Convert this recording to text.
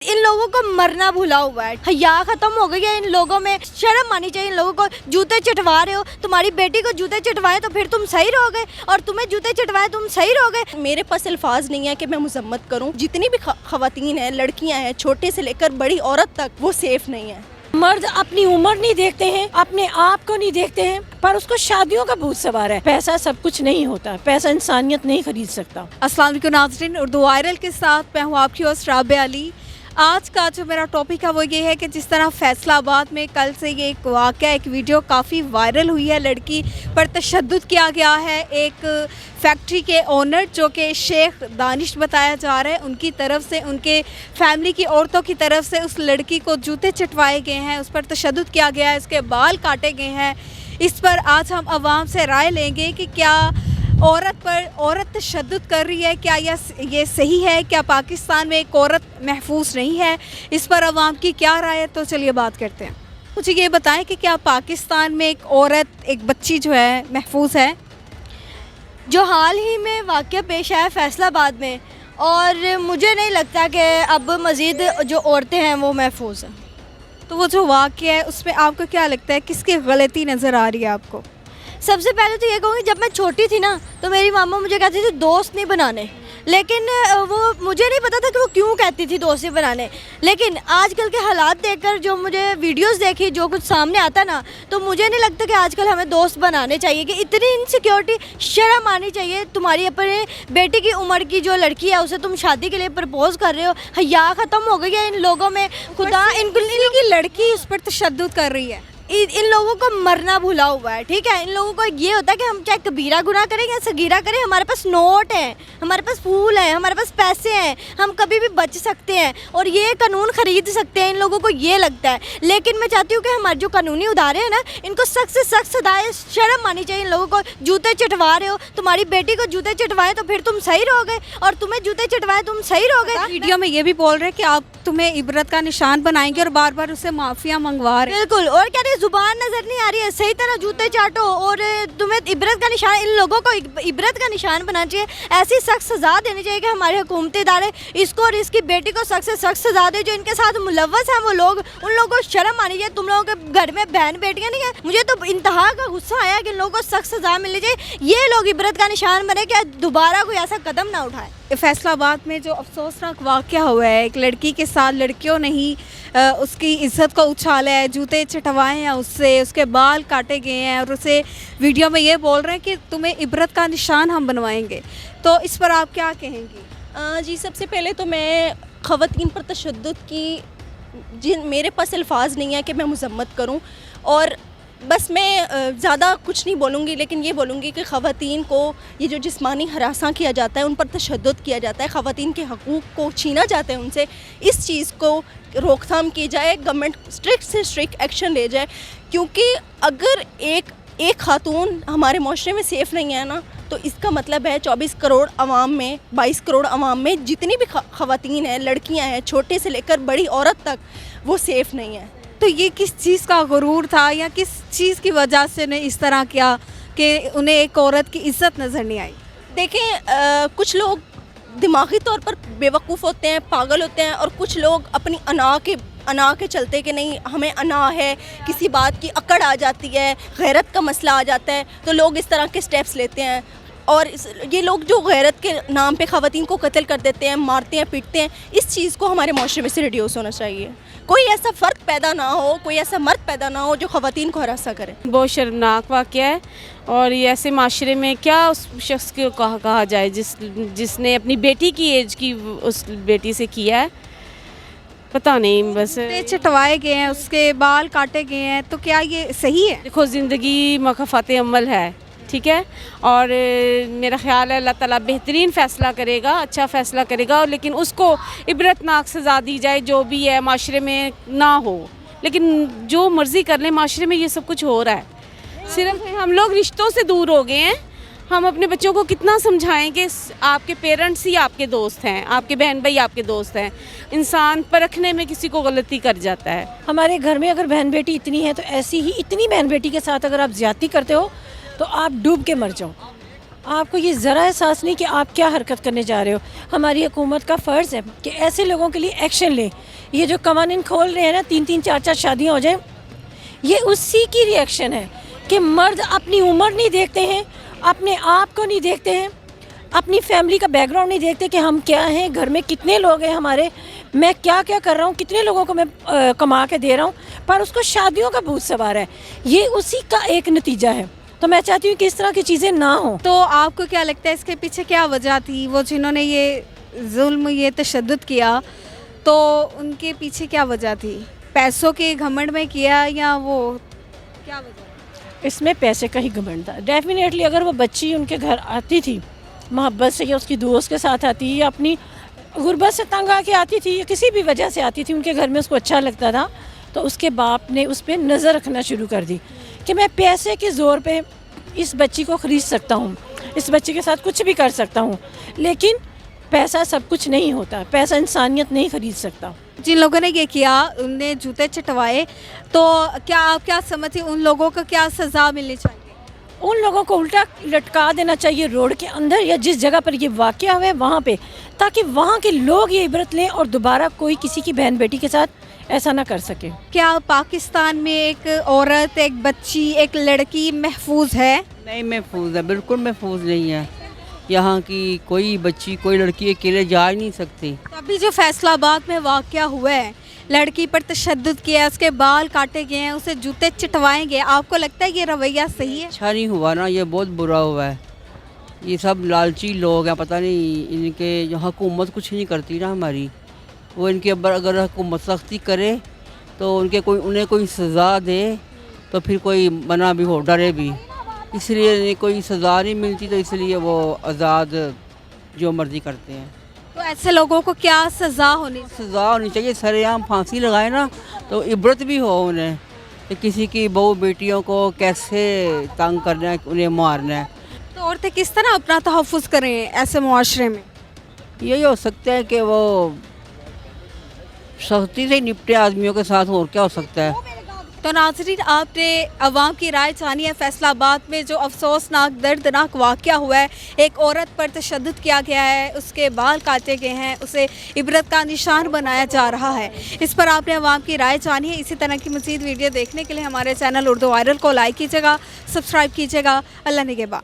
इन लोगों को मरना भुला हुआ है, हया खत्म हो गई है इन लोगों में, शर्म आनी चाहिए इन लोगों को। जूते चटवा रहे हो, तुम्हारी बेटी को जूते चटवाए तो फिर तुम सही रहोगे, और तुम्हें जूते चटवाए तुम सही रहोगे। मेरे पास अल्फाज नहीं है कि मैं मजम्मत करूं। जितनी भी खवातीन हैं, लड़कियां हैं, छोटे से लेकर बड़ी औरत तक, वो सेफ नहीं है। मर्द अपनी उम्र नहीं देखते हैं, अपने आप को नहीं देखते हैं, पर उसको शादियों का भूत सवार है। पैसा सब कुछ नहीं होता, पैसा इंसानियत नहीं खरीद सकता। अस्सलाम वालेकुम नाज़रीन, उर्दू वायरल के साथ मैं हूँ आपकी होस्ट राबिया अली। आज का जो मेरा टॉपिक है वो ये है कि जिस तरह फैसलाबाद में कल से ये एक वाक़या, एक वीडियो काफ़ी वायरल हुई है, लड़की पर तशद्दुद किया गया है। एक फैक्ट्री के ओनर जो कि शेख दानिश बताया जा रहा है, उनकी तरफ से, उनके फैमिली की औरतों की तरफ से उस लड़की को जूते चटवाए गए हैं, उस पर तशद्दुद किया गया है, उसके बाल काटे गए हैं। इस पर आज हम आवाम से राय लेंगे कि क्या औरत तशद्दुद कर रही है, क्या ये सही है, क्या पाकिस्तान में एक औरत महफूज नहीं है? इस पर अवाम की क्या राय है, तो चलिए बात करते हैं। मुझे ये बताएं कि क्या पाकिस्तान में एक औरत, एक बच्ची जो है महफूज है? जो हाल ही में वाक़या पेश आया फैसलाबाद में, और मुझे नहीं लगता कि अब मज़ीद जो औरतें हैं वो महफूज हैं। तो वो जो वाक़या है उसमें आपको क्या लगता है, किसकी गलती नज़र आ रही है आपको? सबसे पहले तो ये कहूँगी, जब मैं छोटी थी ना तो मेरी मामा मुझे कहती थी दोस्त नहीं बनाने, लेकिन वो मुझे नहीं पता था कि वो क्यों कहती थी दोस्त नहीं बनाने। लेकिन आजकल के हालात देखकर, जो मुझे वीडियोस देखी, जो कुछ सामने आता ना, तो मुझे नहीं लगता कि आजकल हमें दोस्त बनाने चाहिए। कि इतनी इनसिक्योरिटी, शर्म आनी चाहिए। तुम्हारी अपने बेटी की उम्र की जो लड़की है उसे तुम शादी के लिए प्रपोज कर रहे हो, हया ख़त्म हो गई है इन लोगों में। खुदा इनकी लड़की उस पर तशद्दुद कर रही है। इन लोगों को मरना भुला हुआ है, ठीक है। इन लोगों को ये होता है कि हम चाहे कबीरा गुनाह करें या सगीरा करें, हमारे पास नोट है, हमारे पास फूल है, हमारे पास पैसे हैं, हम कभी भी बच सकते हैं और ये कानून ख़रीद सकते हैं। इन लोगों को ये लगता है। लेकिन मैं चाहती हूँ कि हमारे जो कानूनी इदारे हैं ना, इनको सख्त से सख्त सदाएं, शर्म आनी चाहिए इन लोगों को। जूते चटवा रहे हो, तुम्हारी बेटी को जूते चटवाए तो फिर तुम सही रहोगे, और तुम्हें जूते चटवाए तुम सही रहोगे। वीडियो में ये भी बोल रहे हैं कि आप तुम्हें इबरत का निशान बनाएंगे और बार बार उससे माफिया मंगवा रहे हैं। बिल्कुल, और क्या जुबान नजर नहीं आ रही है, सही तरह जूते चाटो और तुम्हें इबरत का निशान, इन लोगों को इबरत का निशान बनाना चाहिए। ऐसी सख्त सजा देनी चाहिए कि हमारे हुकूमती इदारे इसको और इसकी बेटी को सख्त से सख्त सजा दे। जो इनके साथ मुलव्वस हैं वो लोग, उन लोगों को शर्म आनी चाहिए। तुम लोगों के घर में बहन बेटियां नहीं है? मुझे तो इंतहा का गुस्सा आया कि इन लोगों को सख्त सजा मिलनी चाहिए। ये लोग इबरत का निशान बने कि दोबारा कोई ऐसा कदम ना उठाए। फैसलाबाद में जो अफसोसनाक वाक़या हुआ है, एक लड़की के साथ लड़कियों ने ही उसकी इज्जत को उछाला है, जूते चटवाए हैं उससे, उसके बाल काटे गए हैं, और उसे वीडियो में ये बोल रहे हैं कि तुम्हें इबरत का निशान हम बनवाएंगे। तो इस पर आप क्या कहेंगी? जी, सबसे पहले तो मैं ख़वातीन पर तशद्दुद की मेरे पास अल्फाज नहीं है कि मैं मजम्मत करूं, और बस मैं ज़्यादा कुछ नहीं बोलूँगी, लेकिन ये बोलूँगी कि ख़वातीन को ये जो जिस्मानी हरासा किया जाता है, उन पर तशद्दुद किया जाता है, ख़वातीन के हकूक़ को छीना जाता है उनसे, इस चीज़ को रोकथाम की जाए, गवर्नमेंट स्ट्रिक्ट से स्ट्रिक्ट एक्शन ले जाए। क्योंकि अगर एक खातून हमारे माशरे में सेफ़ नहीं है ना, तो इसका मतलब है 24 करोड़ अवाम में, 22 करोड़ अवाम में जितनी भी ख़वातीन हैं, लड़कियाँ हैं, छोटे से लेकर बड़ी औरत तक, वो सेफ़ नहीं है। तो ये किस चीज़ का गुरूर था, या किस चीज़ की वजह से ने इस तरह किया कि उन्हें एक औरत की इज्जत नज़र नहीं आई? देखें, कुछ लोग दिमागी तौर पर बेवकूफ़ होते हैं, पागल होते हैं, और कुछ लोग अपनी अना के चलते कि नहीं हमें अना है, किसी बात की अकड़ आ जाती है, गैरत का मसला आ जाता है, तो लोग इस तरह के स्टेप्स लेते हैं। और ये लोग जो गैरत के नाम पे ख़वातीन को कत्ल कर देते हैं, मारते हैं, पीटते हैं, इस चीज़ को हमारे माशरे में से रिड्यूस होना चाहिए। कोई ऐसा फ़र्क पैदा ना हो, कोई ऐसा मर्द पैदा ना हो जो ख़वातीन को हरासा करे। बहुत शर्मनाक वाक़या है, और ये ऐसे माशरे में क्या उस शख्स को कहा जाए जिसने अपनी बेटी की एज की उस बेटी से किया है, पता नहीं। बस चटवाए गए हैं, उसके बाल काटे गए हैं, तो क्या ये सही है? देखो, ज़िंदगी मकफ़ात अमल है, ठीक है, और मेरा ख्याल है अल्लाह ताला बेहतरीन फ़ैसला करेगा, अच्छा फ़ैसला करेगा, लेकिन उसको इबरतनाक सज़ा दी जाए, जो भी है माशरे में ना हो। लेकिन जो मर्ज़ी कर ले, माशरे में ये सब कुछ हो रहा है। सिर्फ हम लोग रिश्तों से दूर हो गए हैं। हम अपने बच्चों को कितना समझाएं कि आपके पेरेंट्स ही आपके दोस्त हैं, आपके बहन भाई आपके दोस्त हैं। इंसान परखने में किसी को गलती कर जाता है। हमारे घर में अगर बहन बेटी इतनी है, तो ऐसी ही इतनी बहन बेटी के साथ अगर आप ज़्यादती करते हो तो आप डूब के मर जाओ। آپ کو یہ ذرا احساس نہیں کہ آپ کیا حرکت کرنے جا رہے ہو. ہماری حکومت کا فرض ہے کہ ایسے لوگوں کے لیے ایکشن لیں. یہ جو قوانین کھول رہے ہیں نا 3-3 4-4 شادیاں ہو جائیں, یہ اسی کی ری ایکشن ہے کہ مرد اپنی عمر نہیں دیکھتے ہیں, اپنے آپ کو نہیں دیکھتے ہیں, اپنی فیملی کا بیک گراؤنڈ نہیں دیکھتے کہ ہم کیا ہیں, گھر میں کتنے لوگ ہیں ہمارے, میں کیا کیا کر رہا ہوں, کتنے لوگوں کو میں کما کے دے رہا ہوں, پر اس کو شادیوں کا بھوت سوار ہے. یہ اسی کا ایک نتیجہ ہے. تو میں چاہتی ہوں کہ اس طرح کی چیزیں نہ ہوں. تو آپ کو کیا لگتا ہے اس کے پیچھے کیا وجہ تھی؟ وہ جنہوں نے یہ ظلم یہ تشدد کیا تو ان کے پیچھے کیا وجہ تھی؟ پیسوں کے گھمنڈ میں کیا یا وہ کیا وجہ؟ اس میں پیسے کا ہی گھمنڈ تھا. ڈیفینیٹلی اگر وہ بچی ان کے گھر آتی تھی محبت سے, یا اس کی دوست کے ساتھ آتی, یا اپنی غربت سے تنگ آ کے آتی تھی, یا کسی بھی وجہ سے آتی تھی, ان کے گھر میں اس کو اچھا لگتا تھا, تو اس کے باپ نے اس پہ نظر رکھنا شروع کر دی کہ میں پیسے کے زور پہ اس بچی کو خرید سکتا ہوں, اس بچی کے ساتھ کچھ بھی کر سکتا ہوں, لیکن پیسہ سب کچھ نہیں ہوتا, پیسہ انسانیت نہیں خرید سکتا. جن لوگوں نے یہ کیا ان نے جوتے چٹوائے, تو کیا آپ کیا سمجھتے ان لوگوں کو کیا سزا ملنی چاہیے؟ ان لوگوں کو الٹا لٹکا دینا چاہیے روڈ کے اندر, یا جس جگہ پر یہ واقعہ ہوا ہے وہاں پہ, تاکہ وہاں کے لوگ یہ عبرت لیں اور دوبارہ کوئی کسی کی بہن بیٹی کے ساتھ ایسا نہ کر سکے. کیا پاکستان میں ایک عورت, ایک بچی, ایک لڑکی محفوظ ہے؟ نہیں محفوظ ہے, بالکل محفوظ نہیں ہے. یہاں کی کوئی بچی کوئی لڑکی اکیلے جا ہی نہیں سکتی. ابھی جو فیصلہ آباد میں واقعہ ہوا ہے, لڑکی پر تشدد کیا, اس کے بال کاٹے گئے ہیں, اسے جوتے چٹوائے گئے, آپ کو لگتا ہے یہ رویہ صحیح ہے؟ اچھا نہیں ہوا نا, یہ بہت برا ہوا ہے. یہ سب لالچی لوگ ہیں, پتہ نہیں ان کے حکومت کچھ نہیں کرتی نا ہماری. وہ ان کے اوپر اگر حکومت سختی کرے تو انہیں کوئی سزا دے تو پھر کوئی منع بھی ہو, ڈرے بھی. اس لیے انہیں کوئی سزا نہیں ملتی, تو اس لیے وہ آزاد جو مرضی کرتے ہیں. تو ایسے لوگوں کو کیا سزا ہونی چاہیے؟ سزا ہونی چاہیے, سر عام پھانسی لگائے نا تو عبرت بھی ہو انہیں کہ کسی کی بہو بیٹیوں کو کیسے تنگ کرنا ہے, انہیں مارنا ہے. تو عورتیں کس طرح اپنا تحفظ کریں ایسے معاشرے میں؟ یہی ہو سکتا ہے کہ وہ سختی سے نپٹے آدمیوں کے ساتھ, اور کیا ہو سکتا ہے. تو ناظرین, آپ نے عوام کی رائے جانی ہے. فیصل آباد میں جو افسوسناک دردناک واقعہ ہوا ہے, ایک عورت پر تشدد کیا گیا ہے, اس کے بال کاٹے گئے ہیں, اسے عبرت کا نشان بنایا جا رہا ہے. اس پر آپ نے عوام کی رائے جانی ہے. اسی طرح کی مزید ویڈیو دیکھنے کے لیے ہمارے چینل اردو وائرل کو لائک کیجیے گا, سبسکرائب کیجیے گا. اللہ نگہبان.